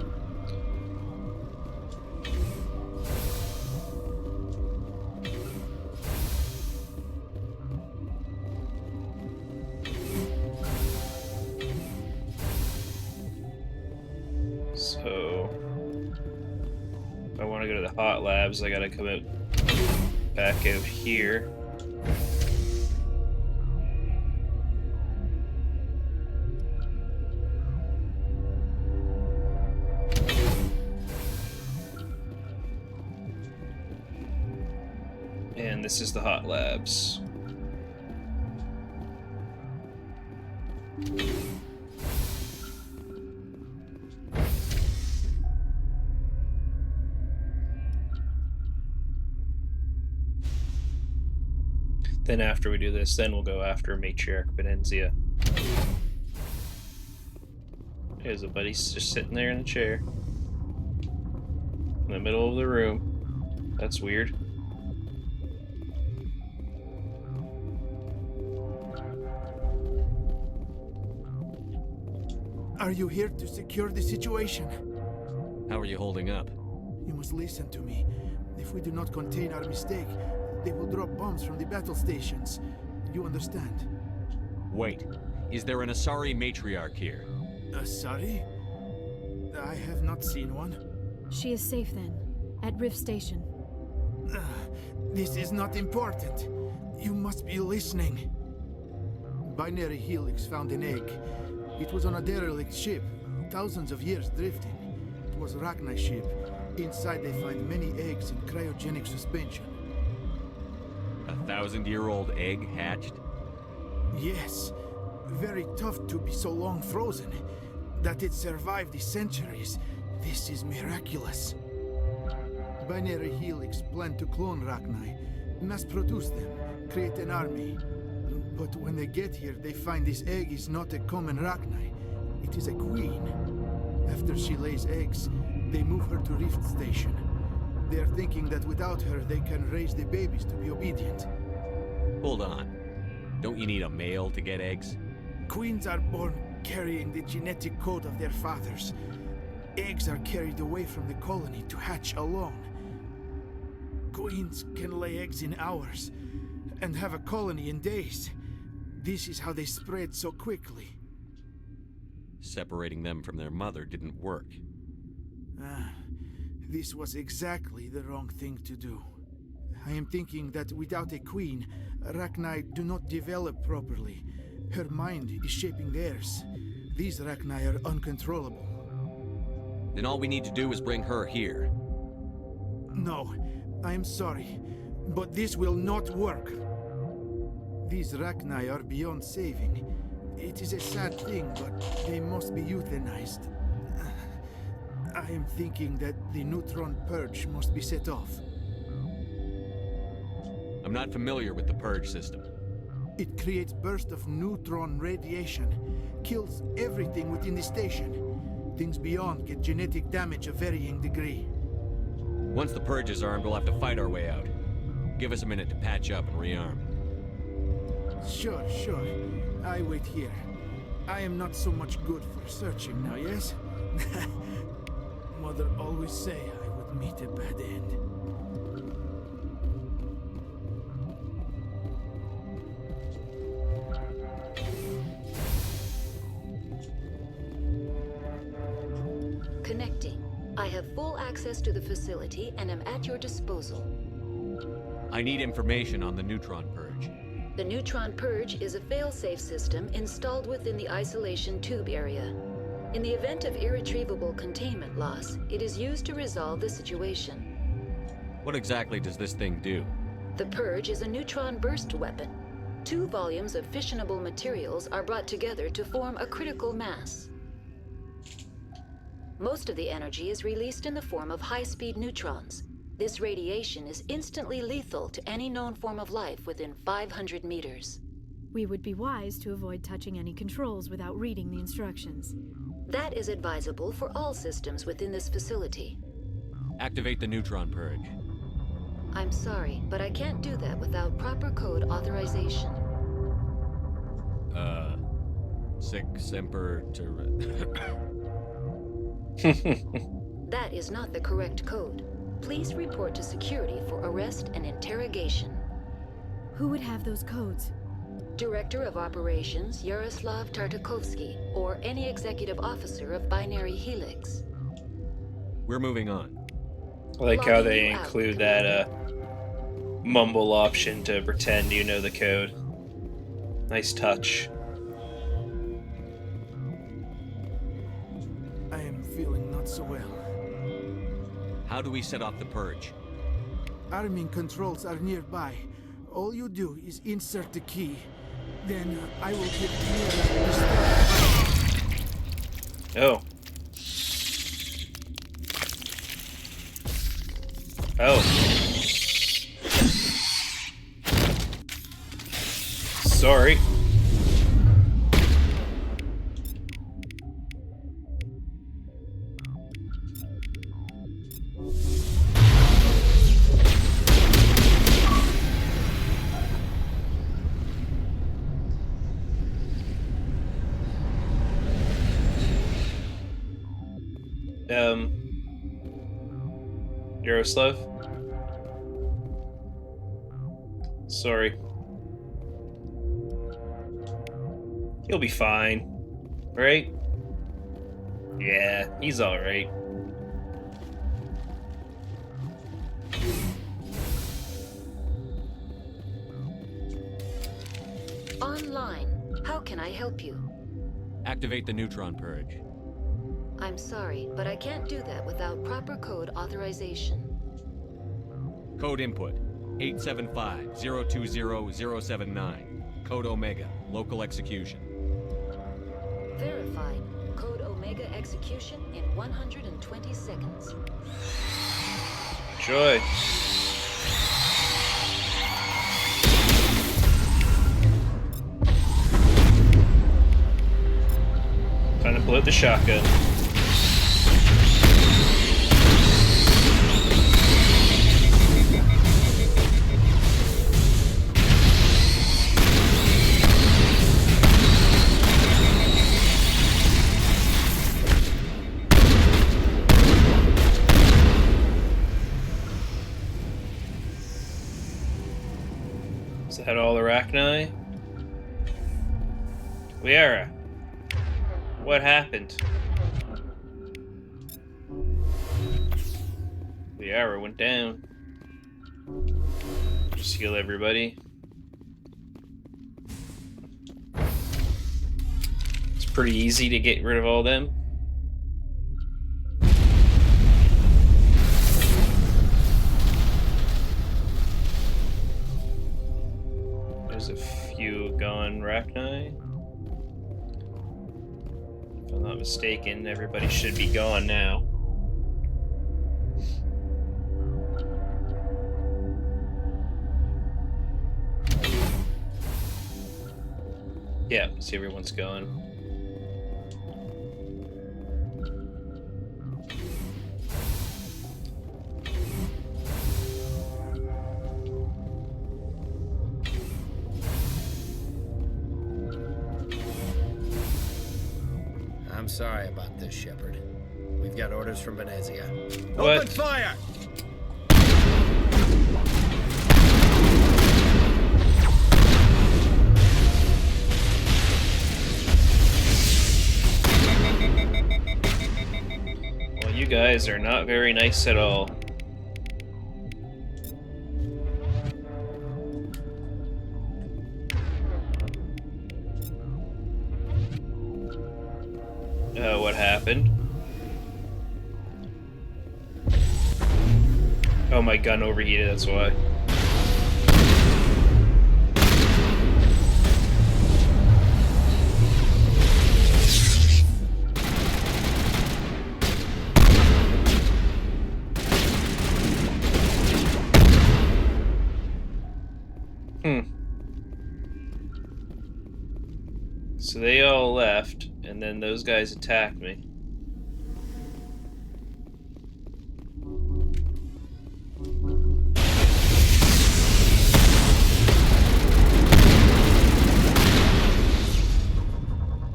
So, if I want to go to the hot labs, I gotta come out back out here. And this is the hot labs. Then after we do this, then we'll go after Matriarch Benezia. There's a buddy just sitting there in a chair. In the middle of the room. That's weird. Are you here to secure the situation? How are you holding up? You must listen to me. If we do not contain our mistake, they will drop bombs from the battle stations. You understand? Wait. Is there an Asari matriarch here? Asari? I have not seen one. She is safe then, at Rift Station. This is not important. You must be listening. Binary Helix found an egg. It was on a derelict ship, thousands of years drifting. It was a Rachni ship. Inside they find many eggs in cryogenic suspension. A 1,000-year-old egg hatched? Yes. Very tough to be so long frozen. That it survived the centuries. This is miraculous. Binary Helix planned to clone Rachni, mass produce them, create an army. But when they get here, they find this egg is not a common Rachni. It is a queen. After she lays eggs, they move her to Rift Station. They are thinking that without her, they can raise the babies to be obedient. Hold on. Don't you need a male to get eggs? Queens are born carrying the genetic code of their fathers. Eggs are carried away from the colony to hatch alone. Queens can lay eggs in hours and have a colony in days. This is how they spread so quickly. Separating them from their mother didn't work. This was exactly the wrong thing to do. I am thinking that without a queen, Rachni do not develop properly. Her mind is shaping theirs. These Rachni are uncontrollable. Then all we need to do is bring her here. No, I am sorry, but this will not work. These Rachni are beyond saving. It is a sad thing, but they must be euthanized. I am thinking that the neutron purge must be set off. I'm not familiar with the purge system. It creates bursts of neutron radiation, kills everything within the station. Things beyond get genetic damage of varying degree. Once the purge is armed, we'll have to fight our way out. Give us a minute to patch up and rearm. Sure. I wait here. I am not so much good for searching now, yes? Mother always say I would meet a bad end. Connecting. I have full access to the facility and am at your disposal. I need information on the neutron purge. The neutron purge is a fail-safe system installed within the isolation tube area. In the event of irretrievable containment loss, it is used to resolve the situation. What exactly does this thing do? The purge is a neutron burst weapon. 2 volumes of fissionable materials are brought together to form a critical mass. Most of the energy is released in the form of high-speed neutrons. This radiation is instantly lethal to any known form of life within 500 meters. We would be wise to avoid touching any controls without reading the instructions. That is advisable for all systems within this facility. Activate the neutron purge. I'm sorry, but I can't do that without proper code authorization. Sic semper That is not the correct code. Please report to security for arrest and interrogation. Who would have those codes? Director of Operations Yaroslav Tartakovsky, or any executive officer of Binary Helix. We're moving on. I like how they include that mumble option to pretend you know the code. Nice touch. I am feeling not so well. How do we set off the purge? Arming controls are nearby. All you do is insert the key. Then I will get near the start. Oh. Oh. Sorry. Yaroslav? Sorry. He'll be fine. Right? Yeah, he's alright. Online. How can I help you? Activate the neutron purge. I'm sorry, but I can't do that without proper code authorization. Code input 875-020-079. Code Omega. Local execution. Verified. Code Omega execution in 120 seconds. Joy. Time to blow the shotgun. Is that all the Rachni? Liara, what happened? Liara went down. Just heal everybody. It's pretty easy to get rid of all them. There's a few gone Rachni. If I'm not mistaken, everybody should be gone now. Yeah, see everyone's gone. I'm sorry about this, Shepard. We've got orders from Benezia. What? Open fire! Well, you guys are not very nice at all. What happened? Oh, my gun overheated, that's why. So they all left, and then those guys attacked me.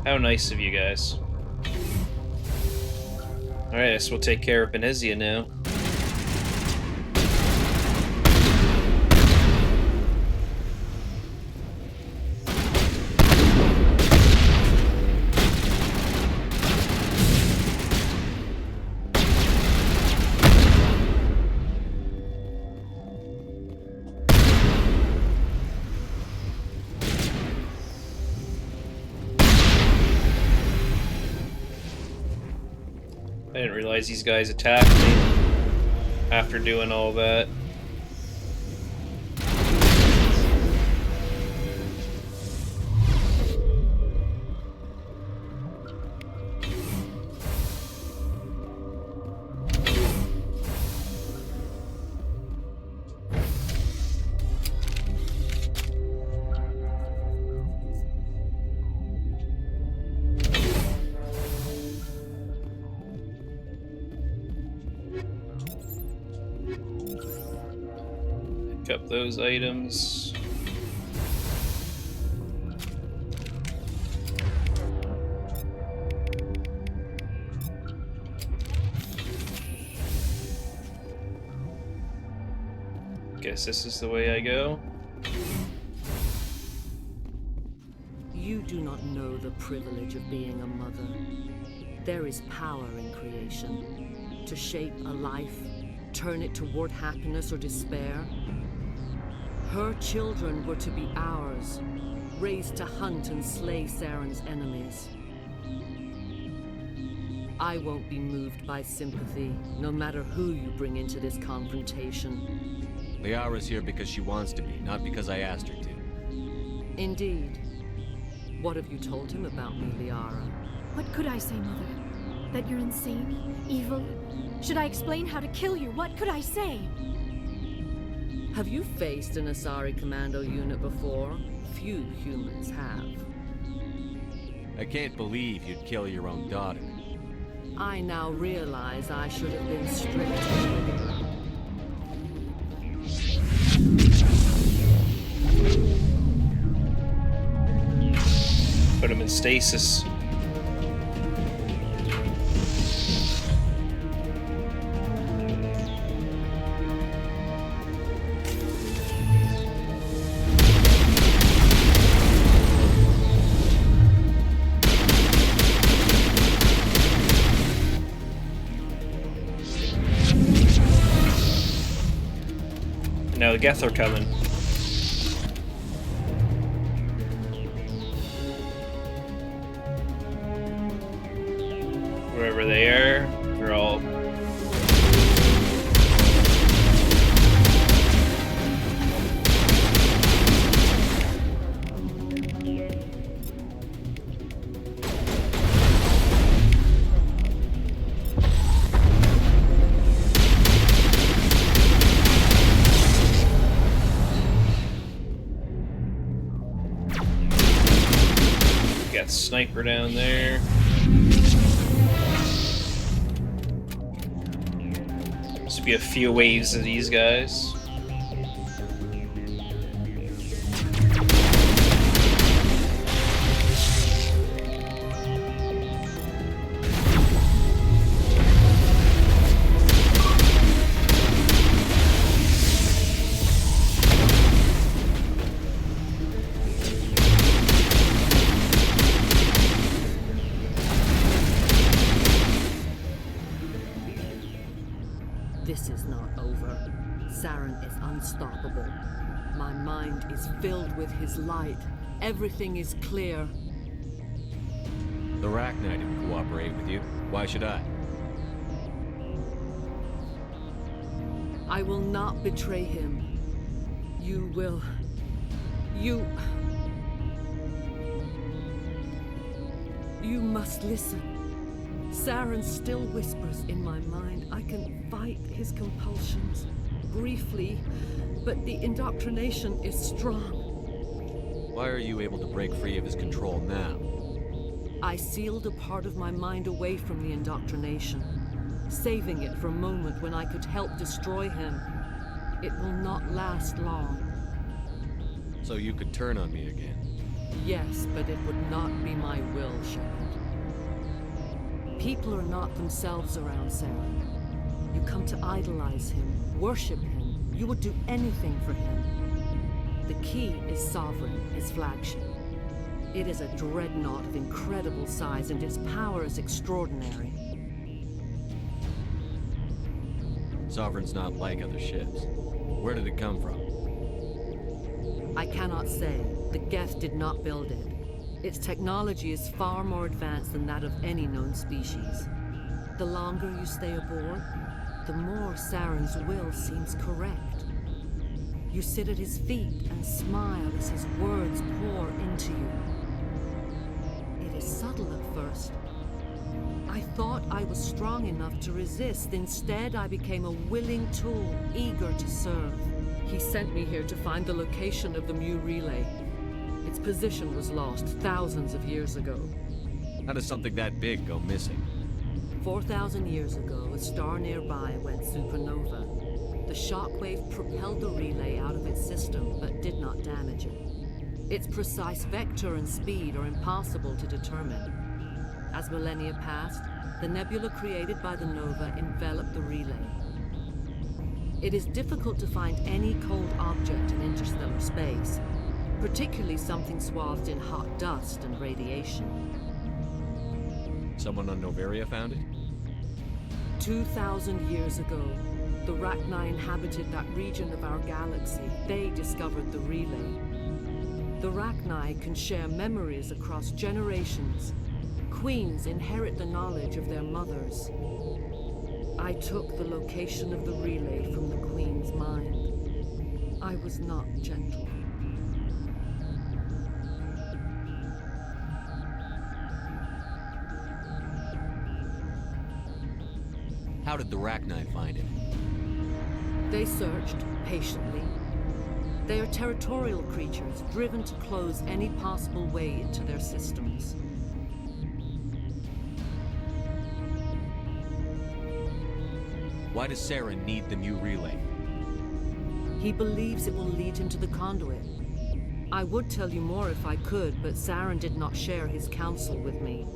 How nice of you guys. Alright, I guess we'll take care of Benezia now. I didn't realize these guys attacked me after doing all that. Up those items. Guess this is the way I go. You do not know the privilege of being a mother. There is power in creation. To shape a life, turn it toward happiness or despair. Her children were to be ours, raised to hunt and slay Saren's enemies. I won't be moved by sympathy, no matter who you bring into this confrontation. Liara's here because she wants to be, not because I asked her to. Indeed. What have you told him about me, Liara? What could I say, Mother? That you're insane? Evil? Should I explain how to kill you? What could I say? Have you faced an Asari commando unit before? Few humans have. I can't believe you'd kill your own daughter. I now realize I should have been stricter. Put him in stasis. Now the Geth are coming. Wherever they are, they're all... Got sniper down there. Must be a few waves of these guys. Saren is unstoppable. My mind is filled with his light. Everything is clear. The Rachni didn't cooperate with you. Why should I? I will not betray him. You will... You must listen. Saren still whispers in my mind. I can fight his compulsions, briefly, but the indoctrination is strong. Why are you able to break free of his control now? I sealed a part of my mind away from the indoctrination, saving it for a moment when I could help destroy him. It will not last long. So you could turn on me again? Yes, but it would not be my will, Shepard. People are not themselves around Saren. You come to idolize him, worship him. You would do anything for him. The key is Sovereign, his flagship. It is a dreadnought of incredible size, and its power is extraordinary. Sovereign's not like other ships. Where did it come from? I cannot say. The Geth did not build it. Its technology is far more advanced than that of any known species. The longer you stay aboard, the more Saren's will seems correct. You sit at his feet and smile as his words pour into you. It is subtle at first. I thought I was strong enough to resist. Instead, I became a willing tool, eager to serve. He sent me here to find the location of the Mu relay. Its position was lost thousands of years ago. How does something that big go missing? 4,000 years ago, a star nearby went supernova. The shockwave propelled the relay out of its system, but did not damage it. Its precise vector and speed are impossible to determine. As millennia passed, the nebula created by the nova enveloped the relay. It is difficult to find any cold object in interstellar space, particularly something swathed in hot dust and radiation. Someone on Noveria found it? 2,000 years ago, the Rachni inhabited that region of our galaxy. They discovered the relay. The Rachni can share memories across generations. Queens inherit the knowledge of their mothers. I took the location of the relay from the Queen's mind. I was not gentle. How did the Rachni find it? They searched patiently. They are territorial creatures, driven to close any possible way into their systems. Why does Saren need the Mu relay? He believes it will lead him to the conduit. I would tell you more if I could, but Saren did not share his counsel with me.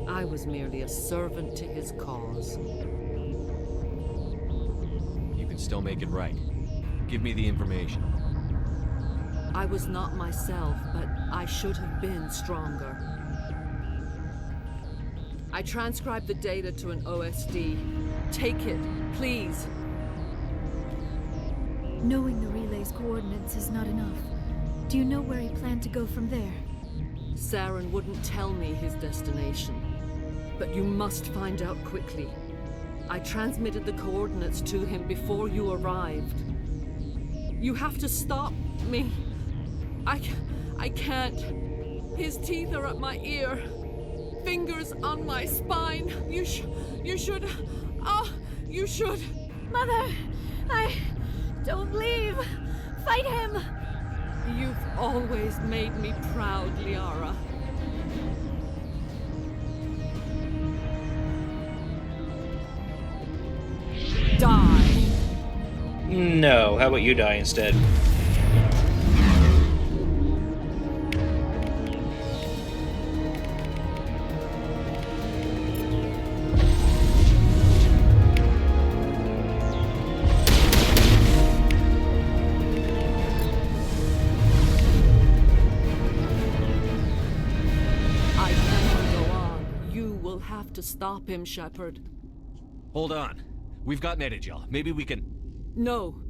I was merely a servant to his cause. You can still make it right. Give me the information. I was not myself, but I should have been stronger. I transcribed the data to an OSD. Take it, please. Knowing the relay's coordinates is not enough. Do you know where he planned to go from there? Saren wouldn't tell me his destination. But you must find out quickly. I transmitted the coordinates to him before you arrived. You have to stop me. I can't. His teeth are at my ear. Fingers on my spine. You should. Oh, you should. Mother, don't leave. Fight him. You've always made me proud, Liara. Die. No, how about you die instead? I cannot go on. You will have to stop him, Shepard. Hold on. We've got Metagel. Maybe we can... No.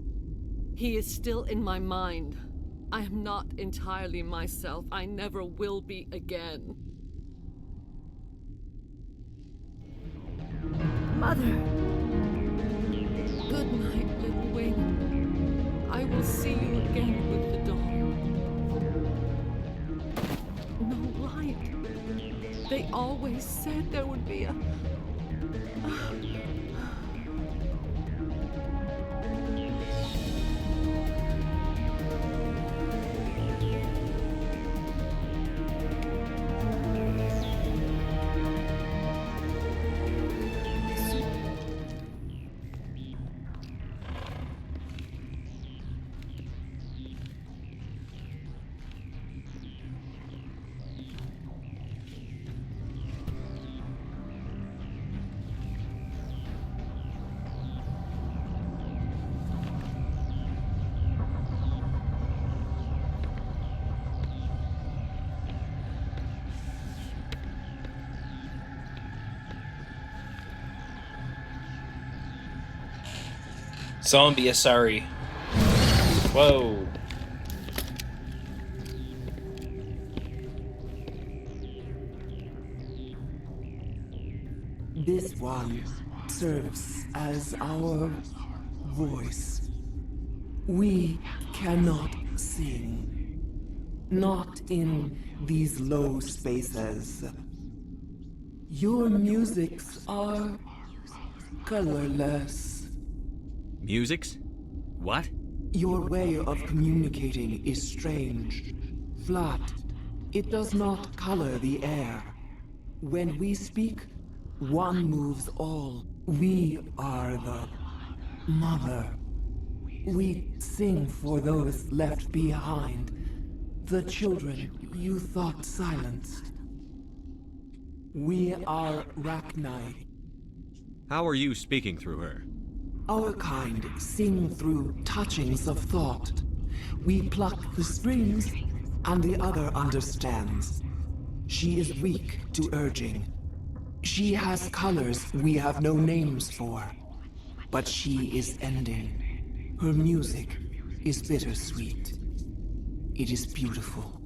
He is still in my mind. I am not entirely myself. I never will be again. Mother! Good night, little wing. I will see you again with the dawn. No light. They always said there would be a... Zombie Asari. Whoa. This one serves as our voice. We cannot sing. Not in these low spaces. Your musics are colorless. Musics? What? Your way of communicating is strange. Flat. It does not color the air. When we speak, one moves all. We are the mother. We sing for those left behind. The children you thought silenced. We are Rachni. How are you speaking through her? Our kind sing through touchings of thought. We pluck the strings, and the other understands. She is weak to urging. She has colors we have no names for. But she is ending. Her music is bittersweet. It is beautiful.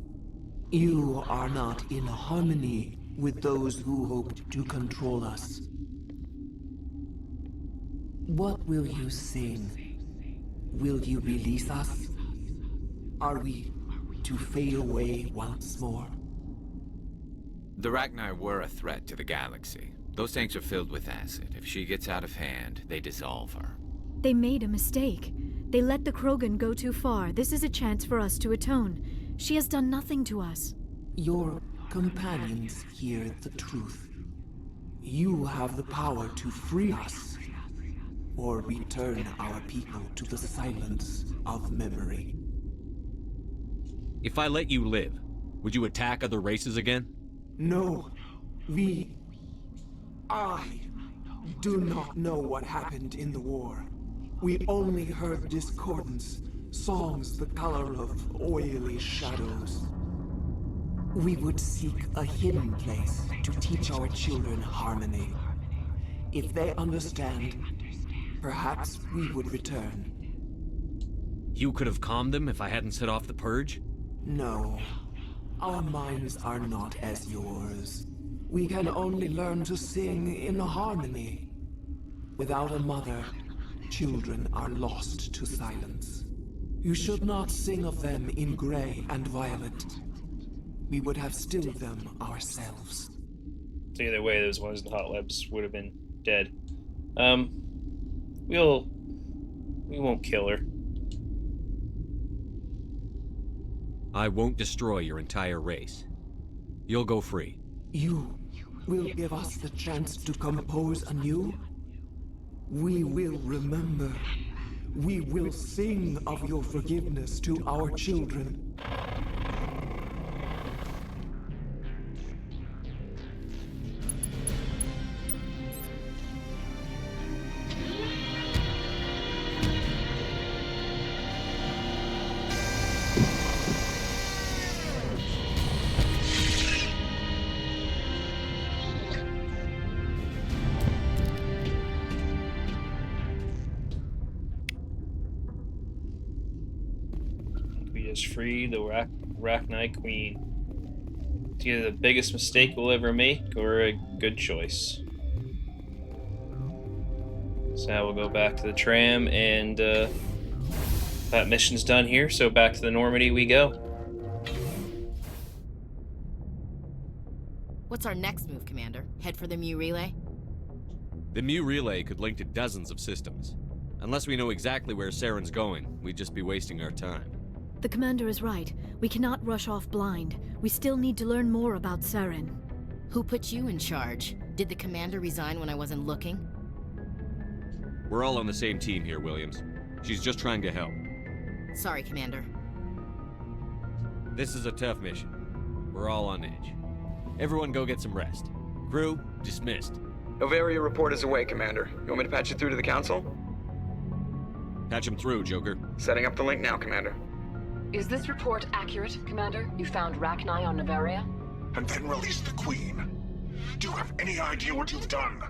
You are not in harmony with those who hoped to control us. What will you sing? Will you release us? Are we to fade away once more? The Rachni were a threat to the galaxy. Those tanks are filled with acid. If she gets out of hand, they dissolve her. They made a mistake. They let the Krogan go too far. This is a chance for us to atone. She has done nothing to us. Your companions hear the truth. You have the power to free us, or return our people to the silence of memory. If I let you live, would you attack other races again? No. I do not know what happened in the war. We only heard discordance, songs the color of oily shadows. We would seek a hidden place to teach our children harmony. If they understand, perhaps we would return. You could have calmed them if I hadn't set off the purge? No. Our minds are not as yours. We can only learn to sing in harmony. Without a mother, children are lost to silence. You should not sing of them in gray and violet. We would have stilled them ourselves. So either way, those ones in the hot labs would have been dead. We won't kill her. I won't destroy your entire race. You'll go free. You will give us the chance to compose anew? We will remember. We will sing of your forgiveness to our children. has freed the Rachni Queen. It's either the biggest mistake we'll ever make or a good choice. So now we'll go back to the tram, and that mission's done here, so back to the Normandy we go. What's our next move, Commander? Head for the Mu Relay? The Mu Relay could link to dozens of systems. Unless we know exactly where Saren's going, we'd just be wasting our time. The commander is right. We cannot rush off blind. We still need to learn more about Saren. Who put you in charge? Did the commander resign when I wasn't looking? We're all on the same team here, Williams. She's just trying to help. Sorry, Commander. This is a tough mission. We're all on edge. Everyone go get some rest. Crew, dismissed. Noveria report is away, Commander. You want me to patch you through to the Council? Patch him through, Joker. Setting up the link now, Commander. Is this report accurate, Commander? You found Rachni on Noveria? And then released the Queen. Do you have any idea what you've done?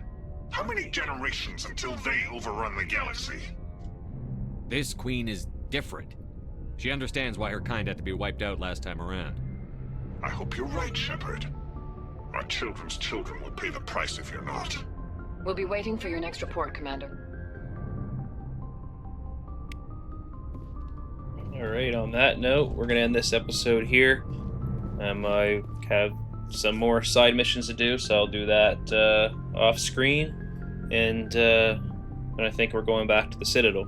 How many generations until they overrun the galaxy? This Queen is different. She understands why her kind had to be wiped out last time around. I hope you're right, Shepard. Our children's children will pay the price if you're not. We'll be waiting for your next report, Commander. Alright, on that note, we're going to end this episode here. I have some more side missions to do, so I'll do that off screen. And I think we're going back to the Citadel.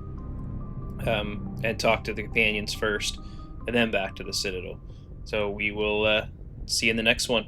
And talk to the companions first, and then back to the Citadel. So we will see you in the next one.